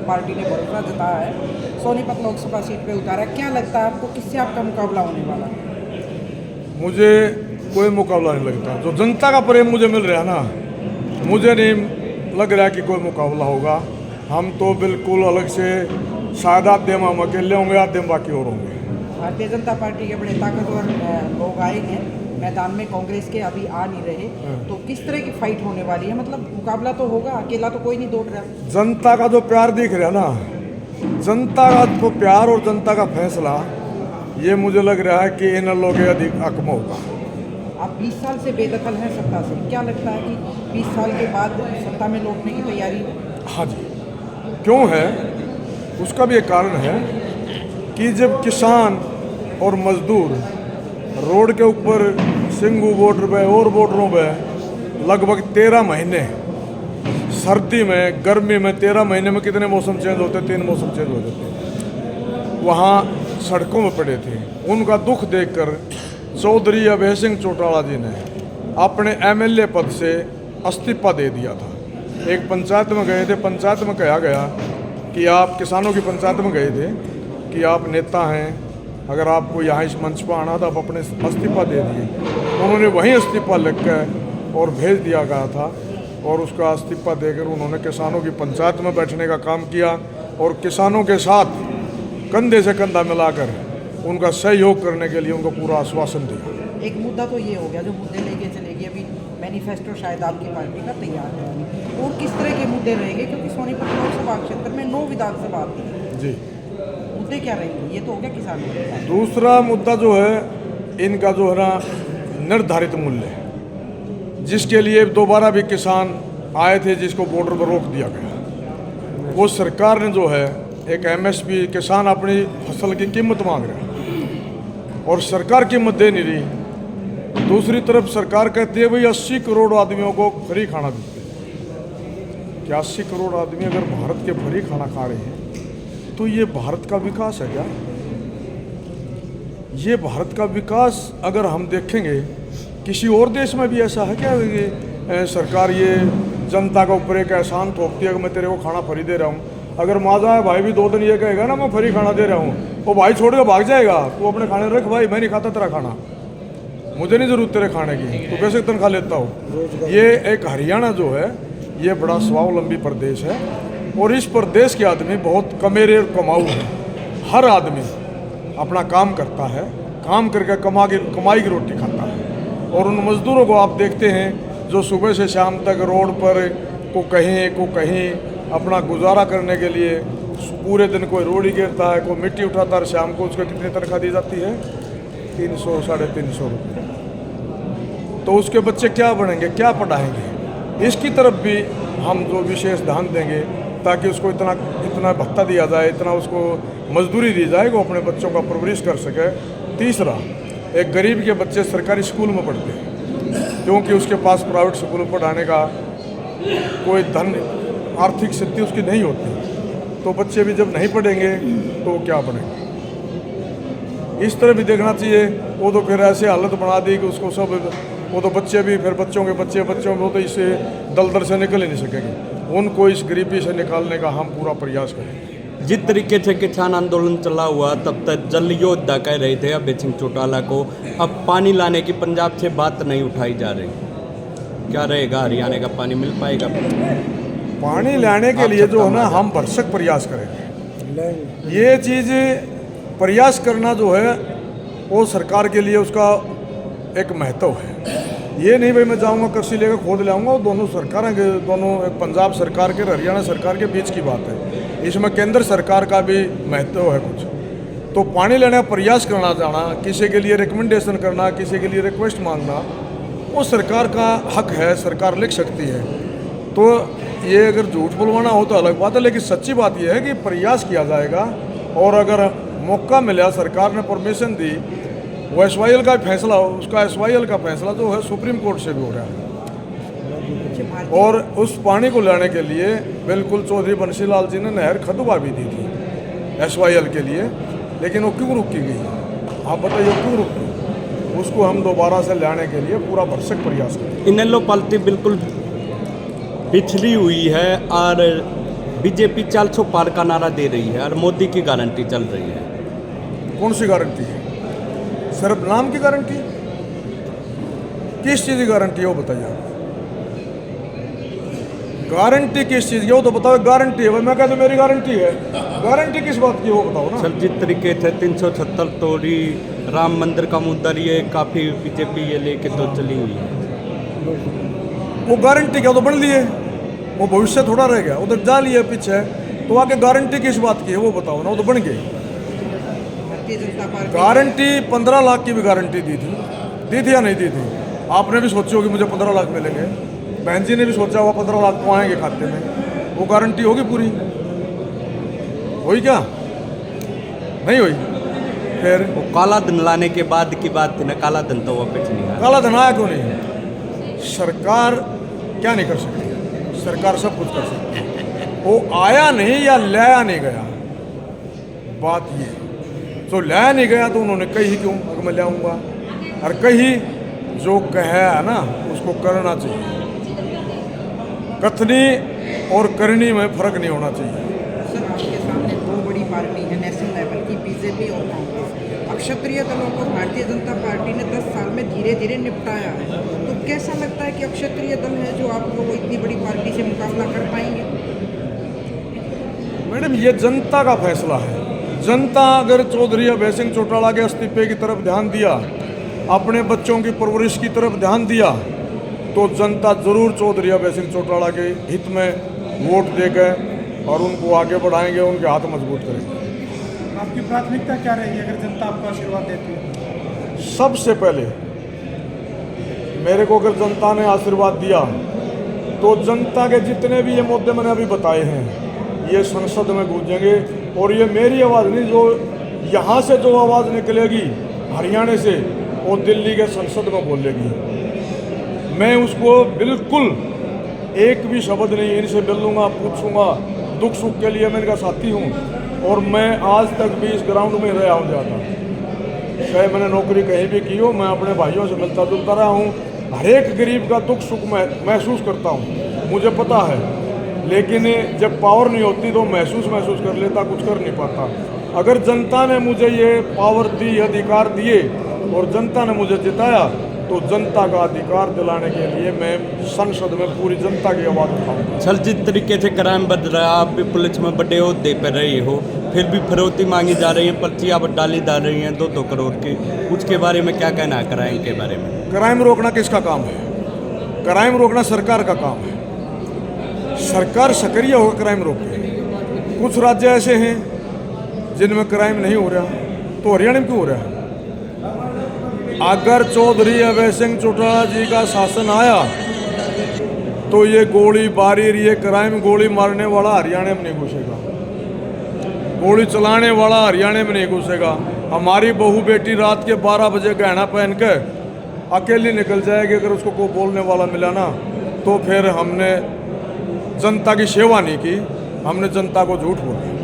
Party ने भरोसा जताया है, सोनीपत लोकसभा सीट पे उतारा है। क्या लगता है आपको, किससे आपका मुकाबला होने वाला है? मुझे कोई मुकाबला नहीं लगता। जो जनता का प्रेम मुझे मिल रहा है ना, मुझे नहीं लग रहा कि कोई मुकाबला होगा। हम तो बिल्कुल अलग से शायद आधे हम अकेले होंगे, आधे बाकी और होंगे। भारतीय जनता पार्टी के बड़े ताकतवर लोग आए हैं मैदान में, कांग्रेस के अभी आ नहीं रहे, तो किस तरह की फाइट होने वाली है? मतलब मुकाबला तो होगा, अकेला तो कोई नहीं दौड़ रहा। जनता का जो प्यार दिख रहा है ना, जनता का जो प्यार और जनता का फैसला, ये मुझे लग रहा है कि इन लोगों के अधिक हक में होगा। आप 20 साल से बेदखल हैं सत्ता से, क्या लगता है कि 20 साल के बाद सत्ता में लौटने की तैयारी है? हाँ जी, क्यों है? उसका भी एक कारण है कि जब किसान और मजदूर रोड के ऊपर सिंगू बॉर्डर पे और बॉर्डरों पे लगभग 13 महीने, सर्दी में गर्मी में 13 महीने में कितने मौसम चेंज होते, 3 मौसम चेंज हो जाते, वहाँ सड़कों में पड़े थे। उनका दुख देखकर चौधरी अभय सिंह चौटाला जी ने अपने एमएलए पद से इस्तीफा दे दिया था। एक पंचायत में गए थे, पंचायत में कहा गया कि आप किसानों की पंचायत में गए थे कि आप नेता हैं, अगर आपको यहाँ इस मंच पर आना था, आप अपने इस्तीफा दे दिए। उन्होंने वहीं इस्तीफा लिख कर और भेज दिया गया था, और उसका इस्तीफा देकर उन्होंने किसानों की पंचायत में बैठने का काम किया और किसानों के साथ कंधे से कंधा मिलाकर उनका सहयोग करने के लिए उनको पूरा आश्वासन दिया। एक मुद्दा तो ये हो गया, जो मुद्दे लेके चलेगी, अभी मैनिफेस्टो शायद आपकी पार्टी का तैयार है, और किस तरह के मुद्दे रहेंगे? क्योंकि सोनीपत लोकसभा क्षेत्र में 9 विधानसभा आती है जी, मुद्दे क्या रहेंगे? ये तो हो गया किसानों का। दूसरा मुद्दा जो है इनका जो है ना निर्धारित मूल्य, जिसके लिए दोबारा भी किसान आए थे, जिसको बॉर्डर पर रोक दिया गया, वो सरकार ने जो है एक एमएसपी, किसान अपनी फसल की कीमत मांग रहा है और सरकार कीमत दे नहीं रही। दूसरी तरफ सरकार कहती है भाई 80 करोड़ आदमियों को फ्री खाना देते हैं। क्या 80 करोड़ आदमी अगर भारत के फ्री खाना खा रहे हैं तो ये भारत का विकास है क्या? ये भारत का विकास अगर हम देखेंगे, किसी और देश में भी ऐसा है क्या? ये सरकार ये जनता के ऊपर एक एहसान थोपती है कि मैं तेरे को खाना फ्री दे रहा हूँ। अगर माजा है भाई भी 2 दिन ये कहेगा ना मैं फ्री खाना दे रहा हूँ, वो भाई छोड़ के भाग जाएगा। तू अपने खाने रख भाई, मैं नहीं खाता तेरा खाना, मुझे नहीं जरूरत तेरे खाने की, तू कैसे तनख्वाह लेता हो। ये एक हरियाणा जो है ये बड़ा स्वावलंबी प्रदेश है, और इस प्रदेश के आदमी बहुत कमेरे और कमाऊ है। हर आदमी अपना काम करता है, काम करके कमाई की रोटी खाता है। और उन मजदूरों को आप देखते हैं जो सुबह से शाम तक रोड पर को कहीं अपना गुजारा करने के लिए पूरे दिन कोई रोड़ी गिरता है, कोई मिट्टी उठाता है, शाम को उसको कितनी तनख्वाह दी जाती है? 300 साढ़े 300 रुपये। तो उसके बच्चे क्या बनेंगे, क्या पढ़ाएंगे? इसकी तरफ भी हम जो विशेष ध्यान देंगे ताकि उसको इतना भत्ता दिया जाए, इतना उसको मजदूरी दी जाए, वो अपने बच्चों का परवरिश कर सके। तीसरा, एक गरीब के बच्चे सरकारी स्कूल में पढ़ते हैं क्योंकि उसके पास प्राइवेट स्कूल में पढ़ाने का कोई धन, आर्थिक स्थिति उसकी नहीं होती, तो बच्चे भी जब नहीं पढ़ेंगे तो क्या पढ़ेंगे? इस तरह भी देखना चाहिए। वो तो फिर ऐसे हालत बना दी कि उसको सब, वो तो बच्चे भी फिर बच्चों के बच्चों में तो इससे दलदल से निकल ही नहीं सकेंगे। उनको इस गरीबी से निकालने का हम पूरा प्रयास करेंगे। जिस तरीके से किसान आंदोलन चला हुआ, तब तक जल योद्धा कह रहे थे अभय सिंह चौटाला को, अब पानी लाने की पंजाब से बात नहीं उठाई जा रही, क्या रहेगा? हरियाणा का पानी मिल पाएगा? पानी लाने के लिए जो है ना हम भरसक प्रयास करेंगे। ये चीज़ प्रयास करना जो है वो सरकार के लिए उसका एक महत्व है। ये नहीं भाई मैं जाऊंगा कृषि लेकर खोद ले आऊँगा, वो दोनों सरकारें के, दोनों एक पंजाब सरकार के हरियाणा सरकार के बीच की बात है। इसमें केंद्र सरकार का भी महत्व है कुछ। तो पानी लेने का प्रयास करना जाना, किसी के लिए रिकमेंडेशन करना, किसी के लिए रिक्वेस्ट मांगना, वो सरकार का हक है, सरकार लिख सकती है। तो ये अगर झूठ बुलवाना हो तो अलग बात है, लेकिन सच्ची बात यह है कि प्रयास किया जाएगा। और अगर मौका मिला, सरकार ने परमिशन दी, वो एसवाईएल का फैसला, उसका एसवाईएल का फैसला जो है सुप्रीम कोर्ट से भी हो रहा है। और उस पानी को लाने के लिए बिल्कुल चौधरी बंसीलाल जी ने नहर खुदवा भी दी थी एसवाईएल के लिए, लेकिन वो क्यों रुकी गई? आप बताइए क्यों रुकी? उसको हम दोबारा से लाने के लिए पूरा भरसक प्रयास करें। इनेलो पार्टी बिल्कुल पिछड़ी हुई है और बीजेपी 400 पार का नारा दे रही है और मोदी की गारंटी चल रही है। कौन सी गारंटी है? सिर्फ नाम की गारंटी? किस चीज़ की गारंटी है वो बताइए आप। गारंटी किस चीज़ की वो तो बताओ। गारंटी है भाई, मैं कहता मेरी गारंटी है। गारंटी किस बात की वो बताओ ना। सर जिस तरीके से 376 तोड़ी राम मंदिर का मुद्दा ये काफ़ी बीजेपी ये लेके तो चली हुई है। वो गारंटी क्या, वो तो बन लिए, वो भविष्य थोड़ा रह गया, उधर जा लिए पीछे, तो आगे गारंटी किस बात की है वो बताओ ना। वो तो बन गई भारतीय जनता पार्टी गारंटी। 15 लाख की भी गारंटी दी थी या नहीं दी थी? आपने भी सोची होगी मुझे 15 लाख मिलेंगे, बहन जी ने भी सोचा हुआ 15 लाख तो आएंगे खाते में। वो गारंटी होगी पूरी? हुई क्या? नहीं हुई। फिर वो काला धन लाने के बाद की बात थी ना, काला धन तो वापस नहीं आया। काला धन आया क्यों नहीं? सरकार क्या नहीं कर सकती? सरकार सब कुछ कर सकती है। वो आया नहीं या लाया नहीं गया, बात ये। तो लाया नहीं गया तो उन्होंने कही क्यों अगर मैं लाऊंगा, और कही जो कहा है ना उसको करना चाहिए। कथनी और करनी में फर्क नहीं होना चाहिए। सर आपके सामने दो बड़ी पार्टी है नेशनल लेवल की, बीजेपी और कांग्रेस। अब क्षत्रिय दलों को भारतीय जनता पार्टी ने 10 साल में धीरे धीरे निपटाया है, तो कैसा लगता है कि अब क्षत्रिय दल है जो आपको वो इतनी बड़ी पार्टी से मुकाबला कर पाएंगे? मैडम ये जनता का फैसला है। जनता अगर चौधरी अभय सिंह चौटाला के इस्तीफे की तरफ ध्यान दिया, अपने बच्चों की परवरिश की तरफ ध्यान दिया, तो जनता जरूर चौधरी अभय सिंह चौटाला के हित में वोट देकर और उनको आगे बढ़ाएंगे, उनके हाथ मजबूत करेंगे। आपकी प्राथमिकता क्या रहेगी अगर जनता आपको आशीर्वाद देती है? सबसे पहले मेरे को अगर जनता ने आशीर्वाद दिया तो जनता के जितने भी ये मुद्दे मैंने अभी बताए हैं ये संसद में गूंजेंगे। और ये मेरी आवाज़ नहीं, जो यहाँ से जो आवाज़ निकलेगी हरियाणा से वो दिल्ली के संसद में बोलेगी। मैं उसको बिल्कुल एक भी शब्द नहीं इनसे मिलूँगा, पूछूंगा दुख सुख के लिए। मैं इनका साथी हूँ और मैं आज तक भी इस ग्राउंड में रहा हूँ ज़्यादा, चाहे मैंने नौकरी कहीं भी की हो। मैं अपने भाइयों से मिलता जुलता रहा हूँ, हर एक गरीब का दुख सुख महसूस करता हूँ, मुझे पता है। लेकिन जब पावर नहीं होती तो महसूस कर लेता, कुछ कर नहीं पाता। अगर जनता ने मुझे ये पावर दी, अधिकार दिए और जनता ने मुझे जिताया, तो जनता का अधिकार दिलाने के लिए मैं संसद में पूरी जनता की आवाज़ उठाऊंगा। सर जिस तरीके से क्राइम बढ़ रहा है, आप भी पुलिस में बड़े ओहदे पर रहे हो, फिर भी फिरौती मांगी जा रही है, पर्चियाँ डाली जा रही हैं 2-2 करोड़ की, उसके बारे में क्या कहना है क्राइम के बारे में? क्राइम रोकना किसका काम है? क्राइम रोकना सरकार का काम है। सरकार सक्रिय होकर क्राइम रोके। कुछ राज्य ऐसे हैं जिनमें क्राइम नहीं हो रहा, तो हरियाणा में क्यों हो रहा है? अगर चौधरी अभय सिंह चौटाला जी का शासन आया तो ये गोली बारी, ये क्राइम, गोली मारने वाला हरियाणा में नहीं घुसेगा, गोली चलाने वाला हरियाणा में नहीं घुसेगा। हमारी बहू बेटी रात के 12 बजे गहना पहन के अकेली निकल जाएगी, अगर उसको कोई बोलने वाला मिला ना तो फिर हमने जनता की सेवा नहीं की, हमने जनता को झूठ बोला।